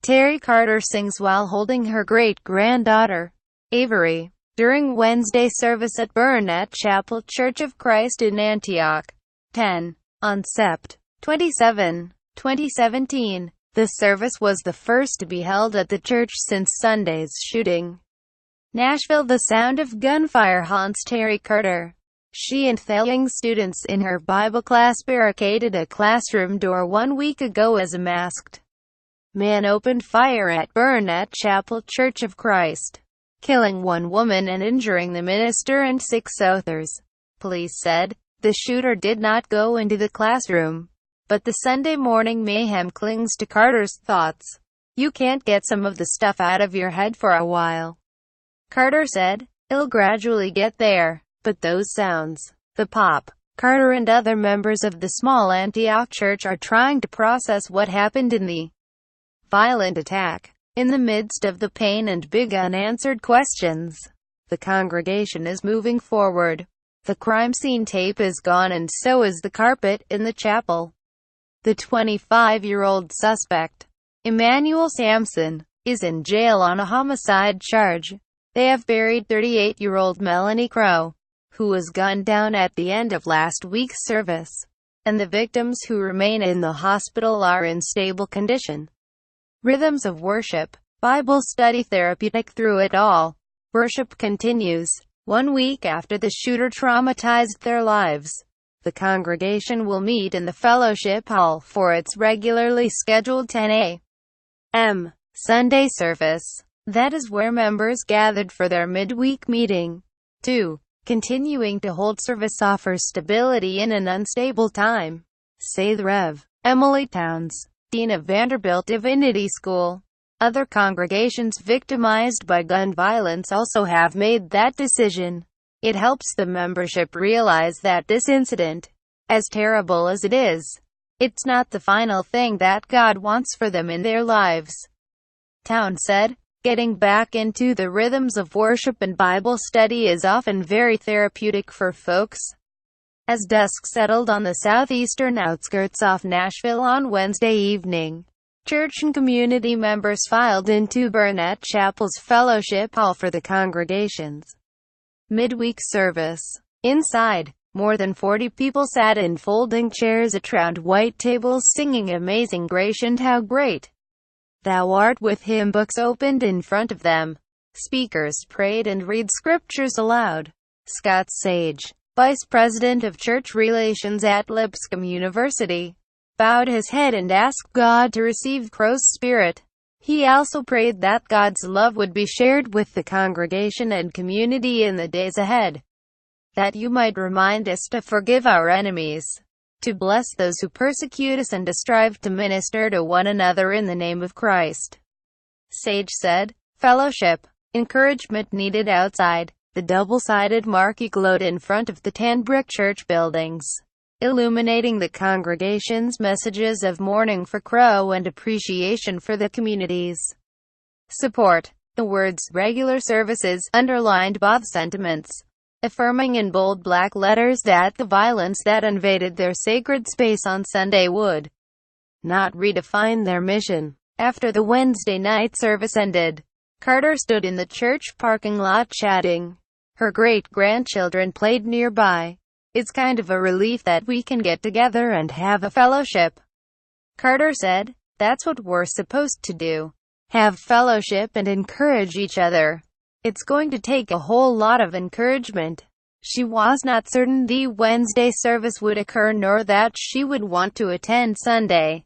TerryCarter sings while holding her great-granddaughter, Avery, during Wednesday service at Burnette Chapel Church of Christ in Antioch, Tenn, on Sept. 27, 2017. The service was the first to be held at the church since Sunday's shooting. Nashville. The sound of gunfire haunts TerryCarter. She and theyoung students in her Bible class barricaded a classroom door 1 week ago as a masked man opened fire at Burnette Chapel Church of Christ, killing one woman and injuring the minister and 6 others. Police said the shooter did not go into the classroom, but the Sunday morning mayhem clings to Carter's thoughts. "You can't get some of the stuff out of your head for a while," Carter said. "It'll gradually get there. But those sounds, the pop." Carter and other members of the small Antioch church are trying to process what happened in the violent attack. In the midst of the pain and big unanswered questions, the congregation is moving forward. The crime scene tape is gone and so is the carpet in the chapel. The 25-year-old suspect, Emmanuel Sampson, is in jail on a homicide charge. They have buried 38-year-old Melanie Crow, who was gunned down at the end of last week's service, and the victims who remain in the hospital are in stable condition. Rhythms of worship, Bible study therapeutic through it all. Worship continues. 1 week after the shooter traumatized their lives, the congregation will meet in the fellowship hall for its regularly scheduled 10 a.m. Sunday service. That is where members gathered for their midweek meeting. 2. Continuing to hold service offers stability in an unstable time, say the Rev. Emily Towns, Dean of Vanderbilt Divinity School. Other congregations victimized by gun violence also have made that decision. It helps the membership realize that this incident, as terrible as it is, it's not the final thing that God wants for them in their lives. Towns said, "Getting back into the rhythms of worship and Bible study is often very therapeutic for folks." As dusk settled on the southeastern outskirts of Nashville on Wednesday evening, church and community members filed into Burnette Chapel's fellowship hall for the congregation's midweek service. Inside, more than 40 people sat in folding chairs at round white tables singing Amazing Grace and How Great Thou Art with hymn books opened in front of them. Speakers prayed and read scriptures aloud. Scott Sage, Vice President of Church Relations at Lipscomb University, bowed his head and asked God to receive Crow's spirit. He also prayed that God's love would be shared with the congregation and community in the days ahead, that you might remind us to forgive our enemies, to bless those who persecute us, and to strive to minister to one another in the name of Christ. Sage said, "Fellowship, encouragement needed outside." The double-sided marquee glowed in front of the 10 brick church buildings, illuminating the congregation's messages of mourning for Crow and appreciation for the community's support. The words "regular services" underlined both sentiments, affirming in bold black letters that the violence that invaded their sacred space on Sunday would not redefine their mission. After the Wednesday night service ended, Carter stood in the church parking lot chatting. Her great-grandchildren played nearby. "It's kind of a relief that we can get together and have a fellowship," Carter said. "That's what we're supposed to do. Have fellowship and encourage each other. It's going to take a whole lot of encouragement." She was not certain the Wednesday service would occur nor that she would want to attend Sunday,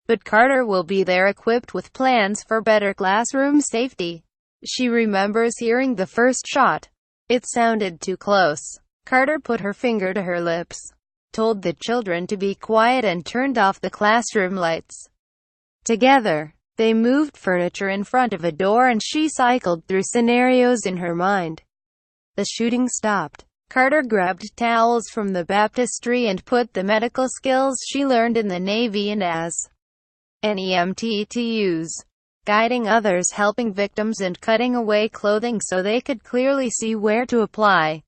but Carter will be there equipped with plans for better classroom safety. She remembers hearing the first shot. It sounded too close. Carter put her finger to her lips, told the children to be quiet, and turned off the classroom lights. Together, they moved furniture in front of a door and she cycled through scenarios in her mind. The shooting stopped. Carter grabbed towels from the baptistry and put the medical skills she learned in the Navy and as an EMT to use, guiding others, helping victims, and cutting away clothing so they could clearly see where to apply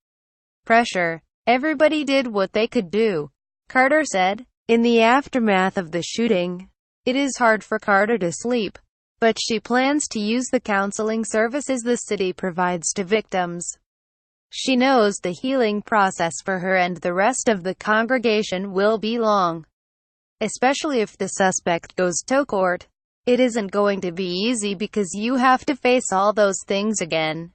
pressure. Everybody did what they could do, Carter said. In the aftermath of the shooting, it is hard for Carter to sleep, but she plans to use the counseling services the city provides to victims. She knows the healing process for her and the rest of the congregation will be long, especially if the suspect goes to court. It isn't going to be easy because you have to face all those things again,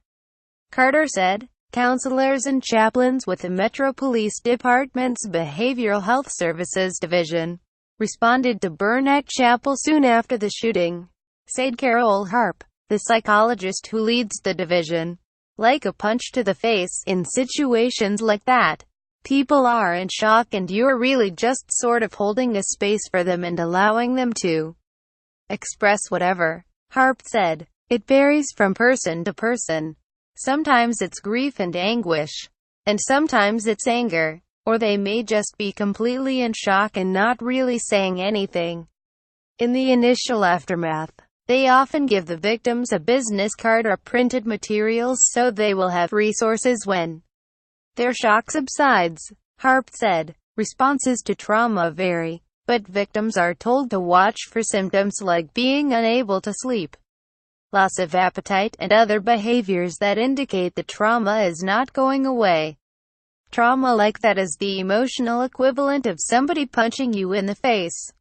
Carter said. Counselors and chaplains with the Metro Police Department's Behavioral Health Services Division responded to Burnette Chapel soon after the shooting, said Carol Harp, the psychologist who leads the division. Like a punch to the face, in situations like that, people are in shock and you're really just sort of holding a space for them and allowing them to express whatever, Harp said. It varies from person to person. Sometimes it's grief and anguish, and sometimes it's anger, or they may just be completely in shock and not really saying anything. In the initial aftermath, they often give the victims a business card or printed materials so they will have resources when their shock subsides, Harp said. Responses to trauma vary, but victims are told to watch for symptoms like being unable to sleep, loss of appetite, and other behaviors that indicate the trauma is not going away. Trauma like that is the emotional equivalent of somebody punching you in the face,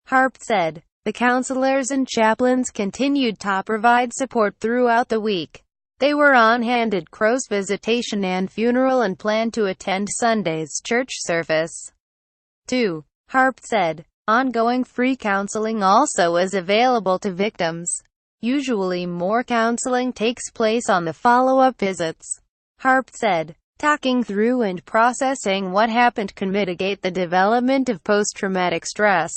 Harp said. The counselors and chaplains continued to provide support throughout the week. They were on hand at Crow's visitation and funeral and planned to attend Sunday's church service, too, Harp said. Ongoing free counseling also is available to victims. Usually more counseling takes place on the follow-up visits, Harp said. Talking through and processing what happened can mitigate the development of post-traumatic stress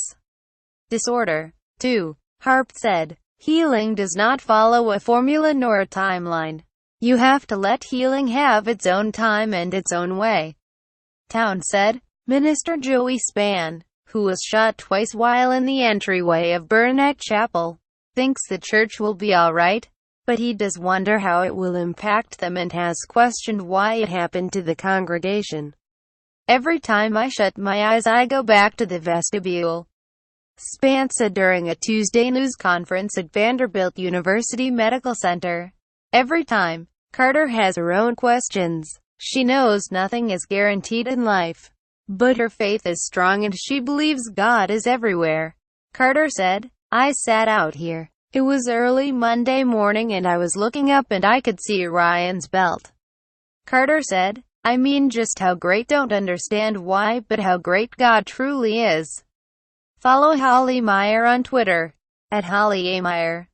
disorder, too, Harp said. Healing does not follow a formula nor a timeline. You have to let healing have its own time and its own way, Town said. Minister Joey Spann, who was shot twice while in the entryway of Burnette Chapel, thinks the church will be alright, but he does wonder how it will impact them and has questioned why it happened to the congregation. Every time I shut my eyes I go back to the vestibule, Spann said during a Tuesday news conference at Vanderbilt University Medical Center. Every time, Carter has her own questions. She knows nothing is guaranteed in life, but her faith is strong and she believes God is everywhere, Carter said. I sat out here. It was early Monday morning and I was looking up and I could see Ryan's belt, Carter said. I mean, just how great, don't understand why, but how great God truly is. Follow Holly Meyer on Twitter, @HollyAMeyer.